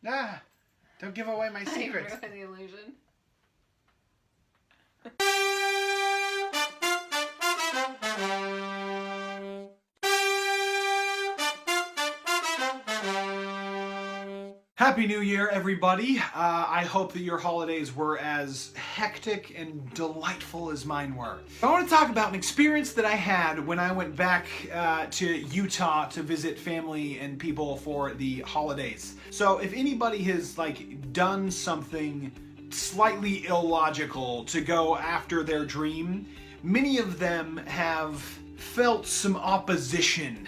Ah, don't give away my secrets. Ruin the illusion. Happy New Year, everybody. I hope that your holidays were as hectic and delightful as mine were. I want to talk about an experience that I had when I went back to Utah to visit family and people for the holidays. So if anybody has done something slightly illogical to go after their dream, many of them have felt some opposition.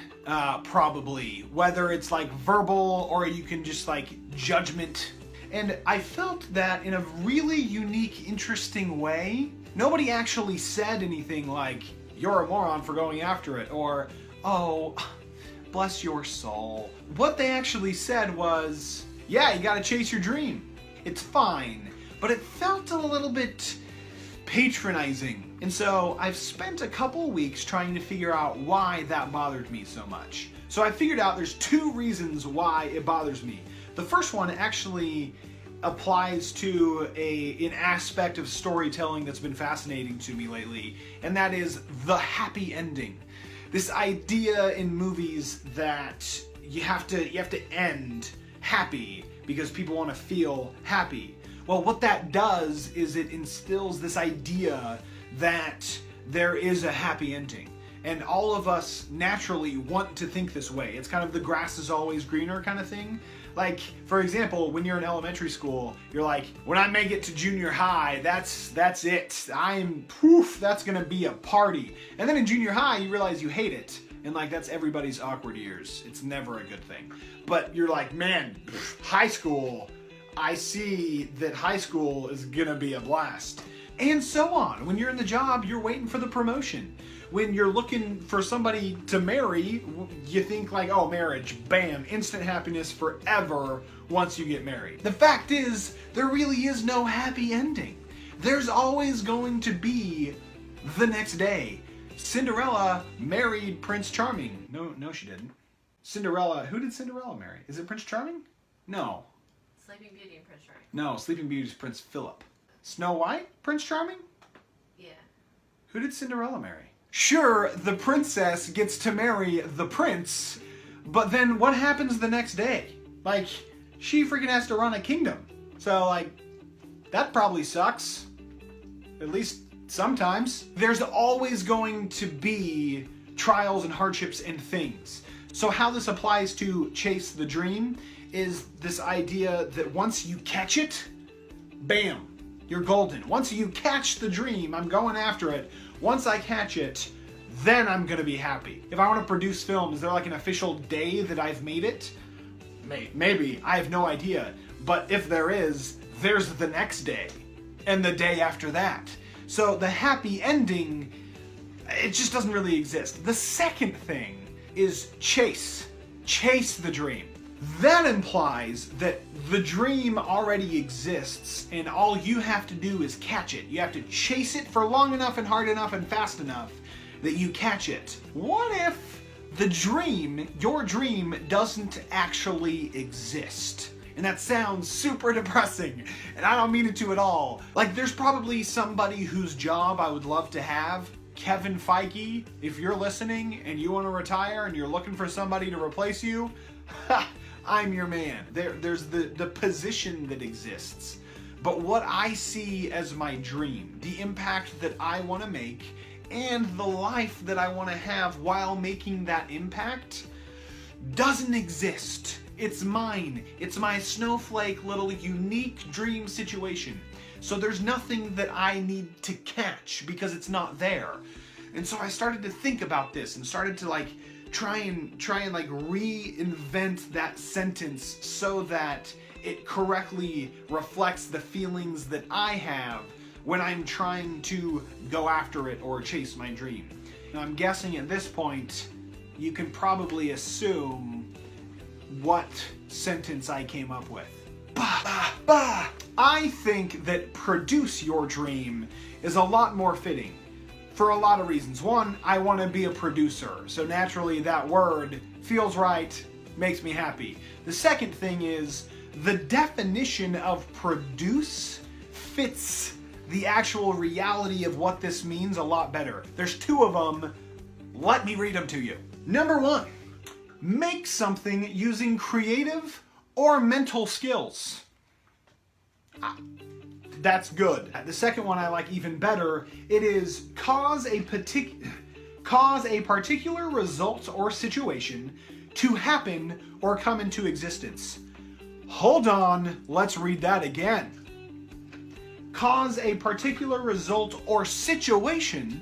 Probably, whether it's verbal or you can just judgment. And I felt that in a really unique, interesting way. Nobody actually said anything like, "You're a moron for going after it," or, "Oh, bless your soul." What they actually said was, "Yeah, you gotta chase your dream. It's fine." But it felt a little bit patronizing. And so I've spent a couple weeks trying to figure out why that bothered me so much. So I figured out there's two reasons why it bothers me. The first one actually applies to an aspect of storytelling that's been fascinating to me lately, and that is the happy ending. This idea in movies that you have to end happy because people want to feel happy. Well, what that does is it instills this idea that there is a happy ending. And all of us naturally want to think this way. It's kind of the grass is always greener kind of thing. For example, when you're in elementary school, you're like, when I make it to junior high, that's it. That's gonna be a party. And then in junior high, you realize you hate it. And that's everybody's awkward years. It's never a good thing. But you're like, man, high school, I see that high school is gonna be a blast. And so on. When you're in the job, you're waiting for the promotion. When you're looking for somebody to marry, you think oh, marriage, bam, instant happiness forever once you get married. The fact is, there really is no happy ending. There's always going to be the next day. Cinderella married Prince Charming. No, she didn't. Cinderella, who did Cinderella marry? Is it Prince Charming? No. Sleeping Beauty and Prince Charming. No, Sleeping Beauty's Prince Philip. Snow White? Prince Charming? Yeah. Who did Cinderella marry? Sure, the princess gets to marry the prince, but then what happens the next day? She freaking has to run a kingdom. So, that probably sucks. At least sometimes. There's always going to be trials and hardships and things. So how this applies to chase the dream is this idea that once you catch it, bam, you're golden. Once you catch the dream, I'm going after it. Once I catch it, then I'm gonna be happy. If I want to produce film, is there an official day that I've made it? Maybe, I have no idea. But if there is, there's the next day, and the day after that. So the happy ending, it just doesn't really exist. The second thing is chase the dream. That implies that the dream already exists and all you have to do is catch it. You have to chase it for long enough and hard enough and fast enough that you catch it. What if your dream doesn't actually exist? And that sounds super depressing, and I don't mean it to at all. There's probably somebody whose job I would love to have. Kevin Feige, if you're listening and you want to retire and you're looking for somebody to replace you, I'm your man. There's the position that exists. But what I see as my dream, the impact that I want to make, and the life that I want to have while making that impact, doesn't exist. It's mine. It's my snowflake little unique dream situation. So there's nothing that I need to catch because it's not there. And so I started to think about this and started to try and reinvent that sentence so that it correctly reflects the feelings that I have when I'm trying to go after it or chase my dream. Now, I'm guessing at this point you can probably assume what sentence I came up with. I think that produce your dream is a lot more fitting for a lot of reasons. One, I want to be a producer, so naturally that word feels right, makes me happy. The second thing is the definition of produce fits the actual reality of what this means a lot better. There's two of them. Let me read them to you. Number one, make something using creative or mental skills. That's good. The second one I like even better. It is cause a particular result or situation to happen or come into existence. Hold on, let's read that again. Cause a particular result or situation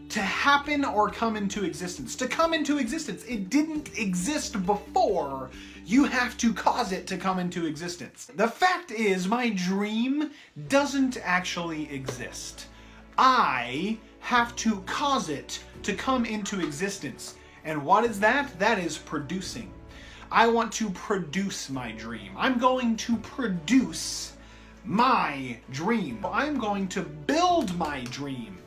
to happen or come into existence. To come into existence. It didn't exist before. You have to cause it to come into existence. The fact is, my dream doesn't actually exist. I have to cause it to come into existence. And what is that? That is producing. I want to produce my dream. I'm going to produce my dream. I'm going to build my dream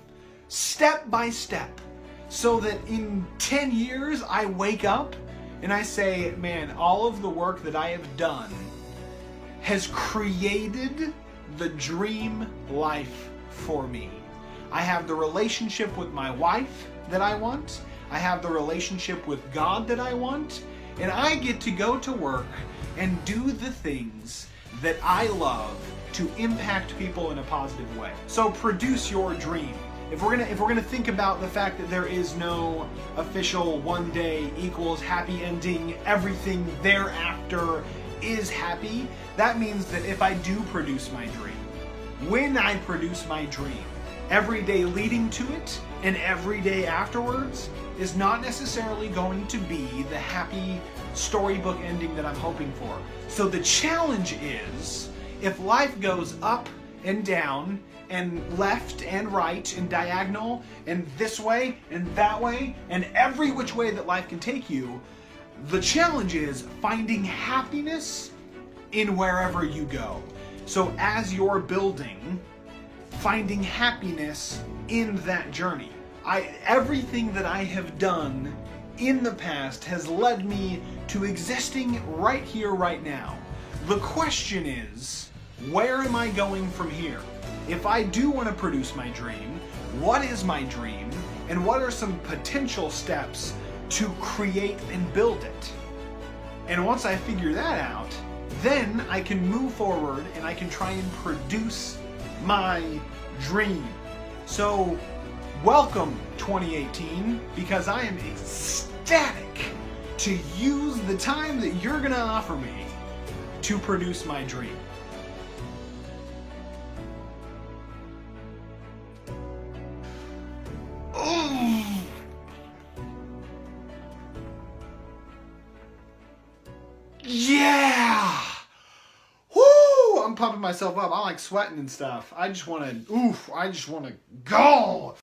step by step so that in 10 years I wake up and I say, man, all of the work that I have done has created the dream life for me. I have the relationship with my wife that I want. I have the relationship with God that I want. And I get to go to work and do the things that I love to impact people in a positive way. So produce your dream. If we're gonna think about the fact that there is no official one day equals happy ending, everything thereafter is happy, that means that if I do produce my dream, when I produce my dream, every day leading to it and every day afterwards is not necessarily going to be the happy storybook ending that I'm hoping for. So the challenge is, if life goes up and down and left and right and diagonal and this way and that way and every which way that life can take you, the challenge is finding happiness in wherever you go. So as you're building, finding happiness in that journey. Everything that I have done in the past has led me to existing right here, right now. The question is, where am I going from here? If I do want to produce my dream, what is my dream, and what are some potential steps to create and build it? And once I figure that out, then I can move forward and I can try and produce my dream. So, welcome 2018, because I am ecstatic to use the time that you're gonna offer me to produce my dream. Yeah! Woo! I'm pumping myself up. I like sweating and stuff. I just wanna go!